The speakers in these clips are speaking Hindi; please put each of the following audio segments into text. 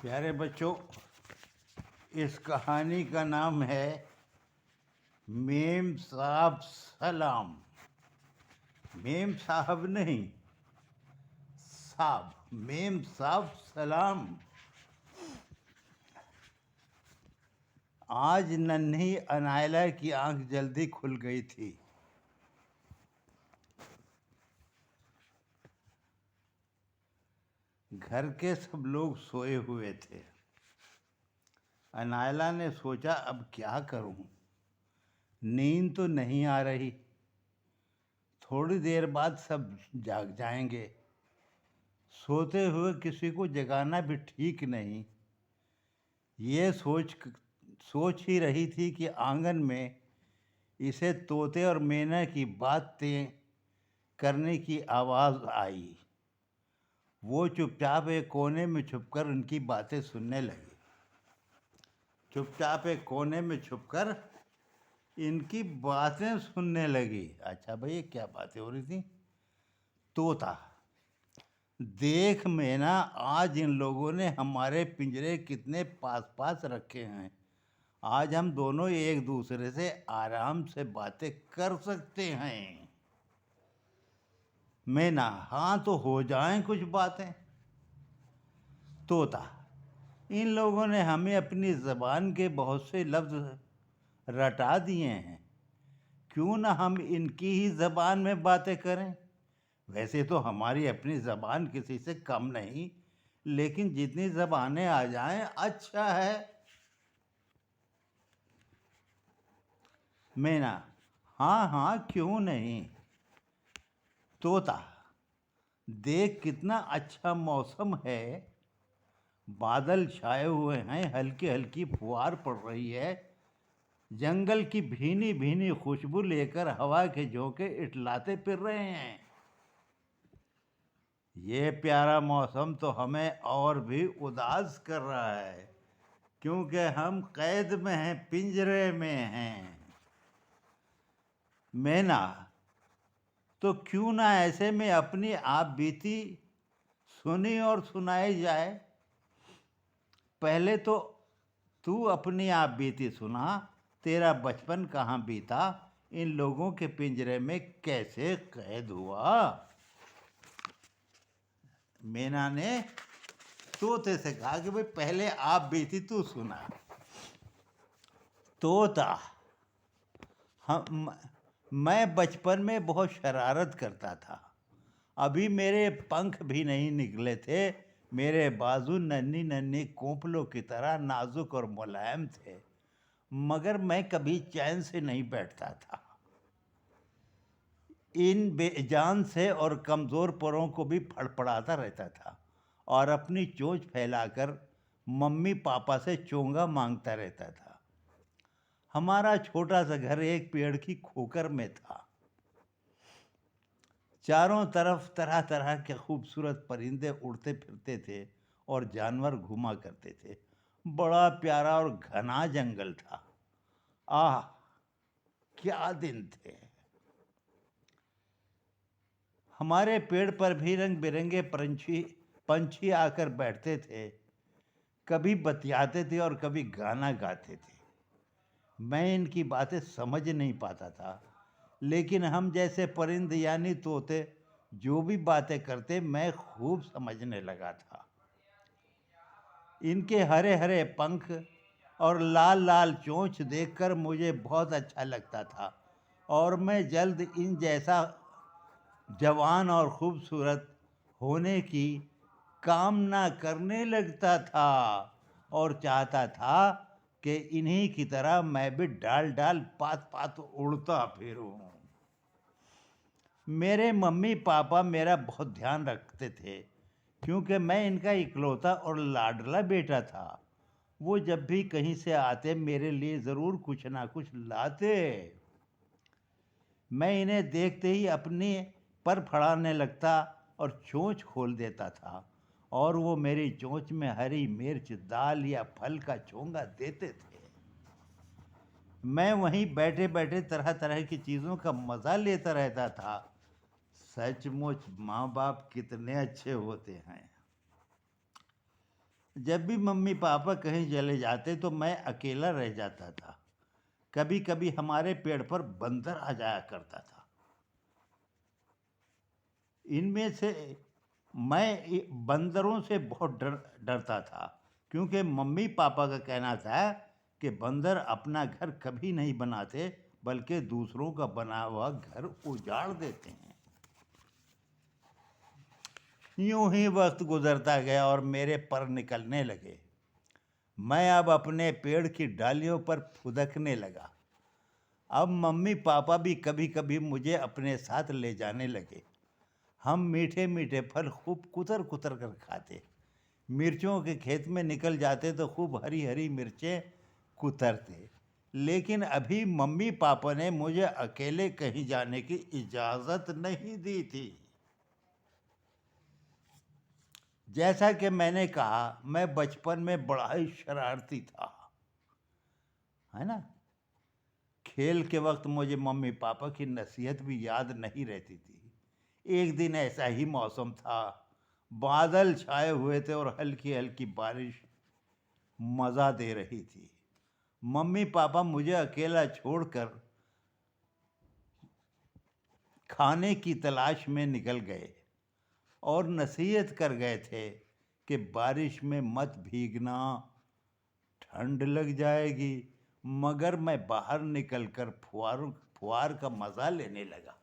प्यारे बच्चों, इस कहानी का नाम है मेम साहब सलाम। मेम साहब नहीं, साहब, मेम साहब सलाम। आज नन्ही अनायला की आंख जल्दी खुल गई थी। घर के सब लोग सोए हुए थे। अनायला ने सोचा, अब क्या करूं? नींद तो नहीं आ रही। थोड़ी देर बाद सब जाग जाएंगे। सोते हुए किसी को जगाना भी ठीक नहीं। ये सोच ही रही थी कि आंगन में इसे तोते और मैना की बातें करने की आवाज़ आई। वो चुपचाप एक कोने में छुपकर उनकी बातें सुनने लगी। चुपचाप एक कोने में छुपकर इनकी बातें सुनने लगी। अच्छा भाई, क्या बातें हो रही थी? तोता, देख मैना, आज इन लोगों ने हमारे पिंजरे कितने पास पास रखे हैं। आज हम दोनों एक दूसरे से आराम से बातें कर सकते हैं। मैना, हाँ तो हो जाएं कुछ बातें। तोता, इन लोगों ने हमें अपनी ज़बान के बहुत से लफ्ज़ रटा दिए हैं। क्यों ना हम इनकी ही ज़बान में बातें करें। वैसे तो हमारी अपनी ज़बान किसी से कम नहीं, लेकिन जितनी ज़बानें आ जाएं अच्छा है। मैना, हाँ हाँ, क्यों नहीं। तोता, देख कितना अच्छा मौसम है। बादल छाए हुए हैं, हल्की हल्की फुहार पड़ रही है। जंगल की भीनी भीनी खुशबू लेकर हवा के झोंके इठलाते फिर रहे हैं। ये प्यारा मौसम तो हमें और भी उदास कर रहा है, क्योंकि हम कैद में हैं, पिंजरे में हैं। मैना, तो क्यों ना ऐसे में अपनी आप बीती सुनी और सुनाई जाए। पहले तो तू अपनी आप बीती सुना। तेरा बचपन कहाँ बीता? इन लोगों के पिंजरे में कैसे कैद हुआ? मैना ने तोते से कहा कि भाई पहले आप बीती तू सुना। तोता, हम मैं बचपन में बहुत शरारत करता था। अभी मेरे पंख भी नहीं निकले थे। मेरे बाजू नन्ही नन्ही कोंपलों की तरह नाजुक और मुलायम थे, मगर मैं कभी चैन से नहीं बैठता था। इन बेजान से और कमज़ोर परों को भी फड़फड़ाता रहता था और अपनी चोंच फैलाकर मम्मी पापा से चोंगा मांगता रहता था। हमारा छोटा सा घर एक पेड़ की खोकर में था। चारों तरफ तरह तरह के खूबसूरत परिंदे उड़ते फिरते थे और जानवर घुमा करते थे। बड़ा प्यारा और घना जंगल था। आह, क्या दिन थे। हमारे पेड़ पर भी रंग बिरंगे पंछी आकर बैठते थे। कभी बतियाते थे और कभी गाना गाते थे। मैं इनकी बातें समझ नहीं पाता था, लेकिन हम जैसे परिंदे यानी तोते जो भी बातें करते मैं खूब समझने लगा था। इनके हरे हरे पंख और लाल लाल चोंच देखकर मुझे बहुत अच्छा लगता था और मैं जल्द इन जैसा जवान और खूबसूरत होने की कामना करने लगता था और चाहता था कि इन्हीं की तरह मैं भी डाल डाल पात पात उड़ता फिरूं। मेरे मम्मी पापा मेरा बहुत ध्यान रखते थे, क्योंकि मैं इनका इकलौता और लाडला बेटा था। वो जब भी कहीं से आते मेरे लिए ज़रूर कुछ ना कुछ लाते। मैं इन्हें देखते ही अपनी पर फड़ाने लगता और चोंच खोल देता था और वो मेरी चोंच में हरी मिर्च, दाल या फल का चोंगा देते थे। मैं वहीं बैठे बैठे तरह तरह की चीज़ों का मज़ा लेता रहता था। सचमुच माँ बाप कितने अच्छे होते हैं। जब भी मम्मी पापा कहीं चले जाते तो मैं अकेला रह जाता था। कभी कभी हमारे पेड़ पर बंदर आ जाया करता था। इनमें से बंदरों से बहुत डरता था, क्योंकि मम्मी पापा का कहना था कि बंदर अपना घर कभी नहीं बनाते, बल्कि दूसरों का बना हुआ घर उजाड़ देते हैं। यूं ही वक्त गुजरता गया और मेरे पर निकलने लगे। मैं अब अपने पेड़ की डालियों पर फुदकने लगा। अब मम्मी पापा भी कभी कभी मुझे अपने साथ ले जाने लगे। हम मीठे मीठे फल खूब कुतर कुतर कर खाते। मिर्चों के खेत में निकल जाते तो खूब हरी हरी मिर्चें कुतरते। लेकिन अभी मम्मी पापा ने मुझे अकेले कहीं जाने की इजाज़त नहीं दी थी। जैसा कि मैंने कहा, मैं बचपन में बड़ा ही शरारती था, है ना। खेल के वक्त मुझे मम्मी पापा की नसीहत भी याद नहीं रहती थी। एक दिन ऐसा ही मौसम था। बादल छाए हुए थे और हल्की हल्की बारिश मज़ा दे रही थी। मम्मी पापा मुझे अकेला छोड़कर खाने की तलाश में निकल गए और नसीहत कर गए थे कि बारिश में मत भीगना, ठंड लग जाएगी। मगर मैं बाहर निकलकर फुहार का मज़ा लेने लगा,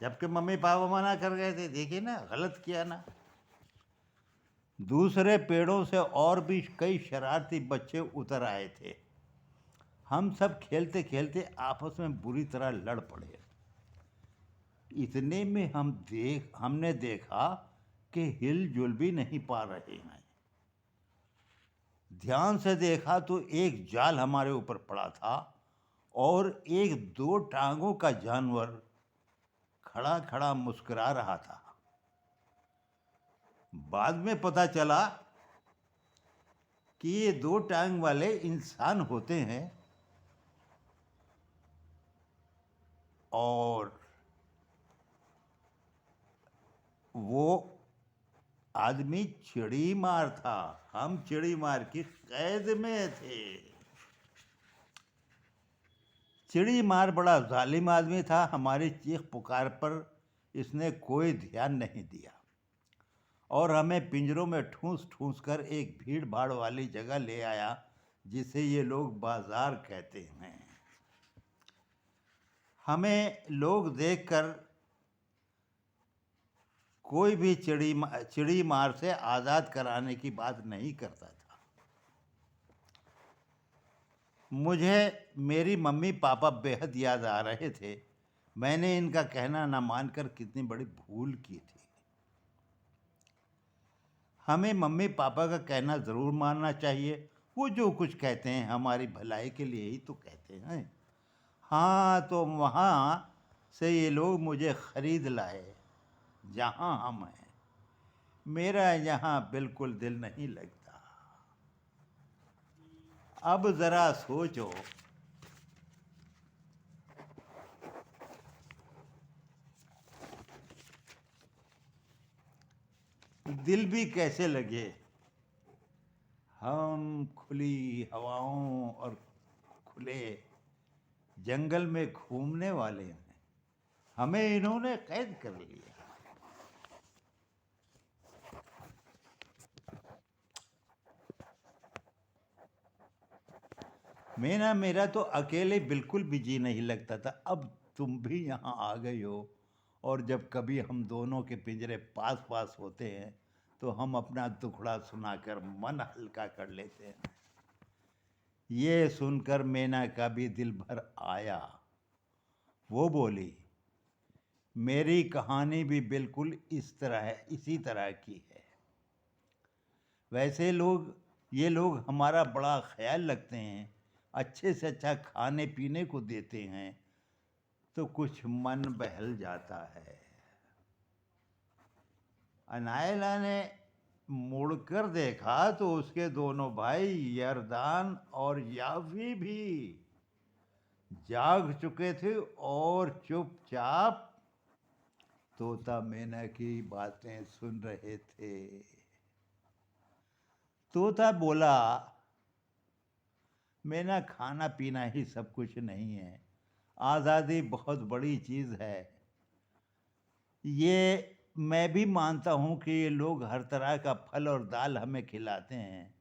जबकि मम्मी पापा मना कर गए थे। देखिए ना, गलत किया ना। दूसरे पेड़ों से और भी कई शरारती बच्चे उतर आए थे। हम सब खेलते खेलते आपस में बुरी तरह लड़ पड़े। इतने में हमने देखा कि हिलजुल भी नहीं पा रहे हैं। ध्यान से देखा तो एक जाल हमारे ऊपर पड़ा था और एक 2 टांगों का जानवर खड़ा खड़ा मुस्कुरा रहा था। बाद में पता चला कि ये 2 टांग वाले इंसान होते हैं और वो आदमी चिड़ी मार था। हम चिड़ी मार की कैद में थे। चिड़ी मार बड़ा जालिम आदमी था। हमारी चीख पुकार पर इसने कोई ध्यान नहीं दिया और हमें पिंजरों में ठूंस ठूंस कर एक भीड़ भाड़ वाली जगह ले आया, जिसे ये लोग बाजार कहते हैं। हमें लोग देखकर कोई भी चिड़ी मार से आज़ाद कराने की बात नहीं करता था। मुझे मेरी मम्मी पापा बेहद याद आ रहे थे। मैंने इनका कहना न मानकर कितनी बड़ी भूल की थी। हमें मम्मी पापा का कहना ज़रूर मानना चाहिए। वो जो कुछ कहते हैं हमारी भलाई के लिए ही तो कहते हैं। हाँ, तो वहाँ से ये लोग मुझे ख़रीद लाए, जहाँ हम हैं। मेरा यहाँ बिल्कुल दिल नहीं लगता। अब ज़रा सोचो, दिल भी कैसे लगे। हम खुली हवाओं और खुले जंगल में घूमने वाले हैं। हमें इन्होंने कैद कर लिया। मेरा तो अकेले बिल्कुल भी जी नहीं लगता था। अब तुम भी यहाँ आ गई हो, और जब कभी हम दोनों के पिंजरे पास पास होते हैं तो हम अपना दुखड़ा सुनाकर मन हल्का कर लेते हैं। ये सुनकर मैना का भी दिल भर आया। वो बोली, मेरी कहानी भी बिल्कुल इसी तरह की है। वैसे ये लोग हमारा बड़ा ख्याल रखते हैं, अच्छे से अच्छा खाने पीने को देते हैं, तो कुछ मन बहल जाता है। अनायला ने मुड़कर देखा तो उसके दोनों भाई यरदान और याफी भी जाग चुके थे और चुपचाप तोता मैना की बातें सुन रहे थे। तोता बोला, मेरा खाना पीना ही सब कुछ नहीं है, आज़ादी बहुत बड़ी चीज़ है। ये मैं भी मानता हूँ कि ये लोग हर तरह का फल और दाल हमें खिलाते हैं,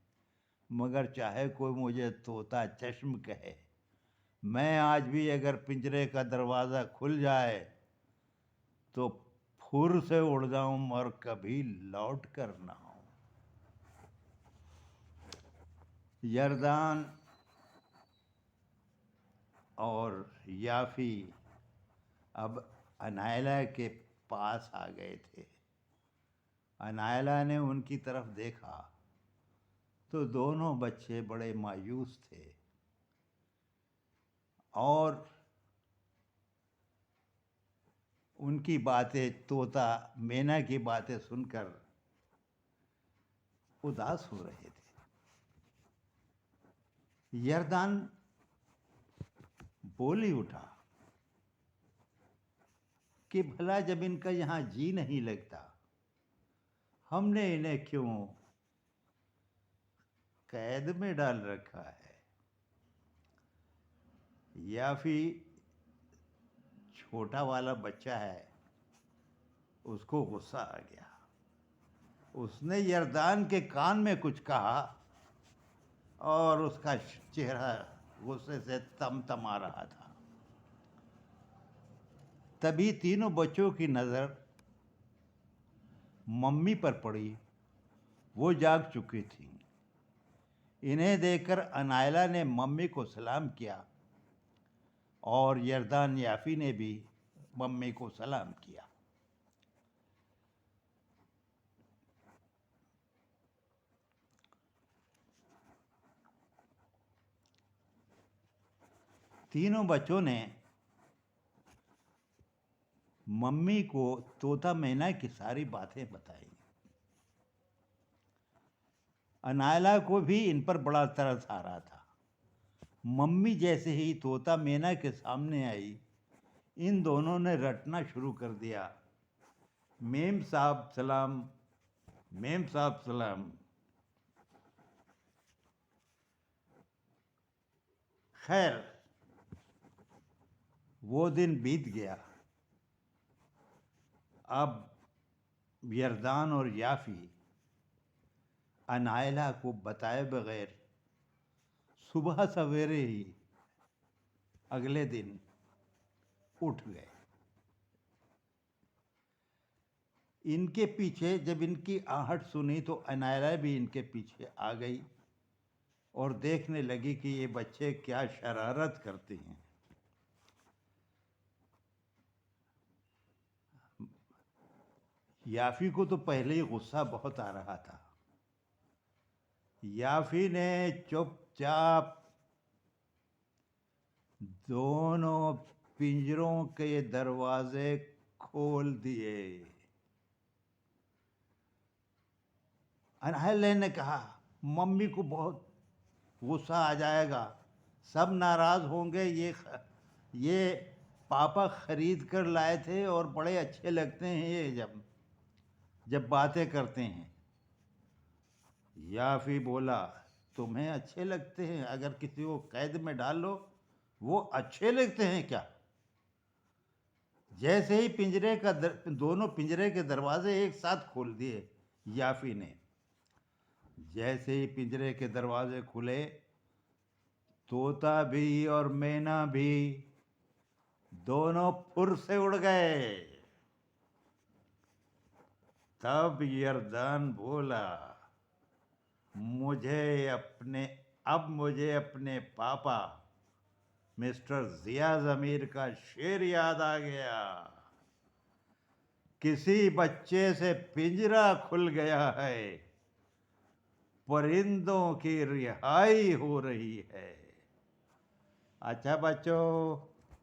मगर चाहे कोई मुझे तोता चश्म कहे, मैं आज भी अगर पिंजरे का दरवाज़ा खुल जाए तो फुर से उड़ जाऊं और कभी लौट कर ना आऊं। यरदान और याफी अब अनायला के पास आ गए थे। अनायला ने उनकी तरफ देखा तो दोनों बच्चे बड़े मायूस थे और उनकी बातें, तोता मैना की बातें सुनकर उदास हो रहे थे। यरदान बोल ही उठा कि भला जब इनका यहाँ जी नहीं लगता, हमने इन्हें क्यों कैद में डाल रखा है। याफी छोटा वाला बच्चा है, उसको गुस्सा आ गया। उसने यरदान के कान में कुछ कहा और उसका चेहरा गुस्से से तमतमा रहा था। तभी तीनों बच्चों की नज़र मम्मी पर पड़ी। वो जाग चुकी थी। इन्हें देखकर अनायला ने मम्मी को सलाम किया और यरदान याफी ने भी मम्मी को सलाम किया। तीनों बच्चों ने मम्मी को तोता मैना की सारी बातें बताई। अनायला को भी इन पर बड़ा तरस आ रहा था। मम्मी जैसे ही तोता मैना के सामने आई, इन दोनों ने रटना शुरू कर दिया। मेम साहब सलाम, मेम साहब सलाम। खैर, वो दिन बीत गया। अब यरदान और याफी अनायला को बताए बगैर सुबह सवेरे ही अगले दिन उठ गए। इनके पीछे जब इनकी आहट सुनी तो अनायला भी इनके पीछे आ गई और देखने लगी कि ये बच्चे क्या शरारत करते हैं। याफी को तो पहले ही गुस्सा बहुत आ रहा था। याफी ने चुपचाप दोनों पिंजरों के दरवाजे खोल दिए। अनायला ने कहा, मम्मी को बहुत गुस्सा आ जाएगा, सब नाराज होंगे। ये पापा खरीद कर लाए थे और बड़े अच्छे लगते हैं ये जब बातें करते हैं। याफी बोला, तुम्हें अच्छे लगते हैं? अगर किसी को कैद में डाल लो, वो अच्छे लगते हैं क्या? जैसे ही दोनों पिंजरे के दरवाजे एक साथ खोल दिए याफी ने। जैसे ही पिंजरे के दरवाजे खुले, तोता भी और मैना भी दोनों फुर से उड़ गए। तब यरदान बोला, अब मुझे अपने पापा मिस्टर जिया ज़मीर का शेर याद आ गया। किसी बच्चे से पिंजरा खुल गया है, परिंदों की रिहाई हो रही है। अच्छा बच्चों,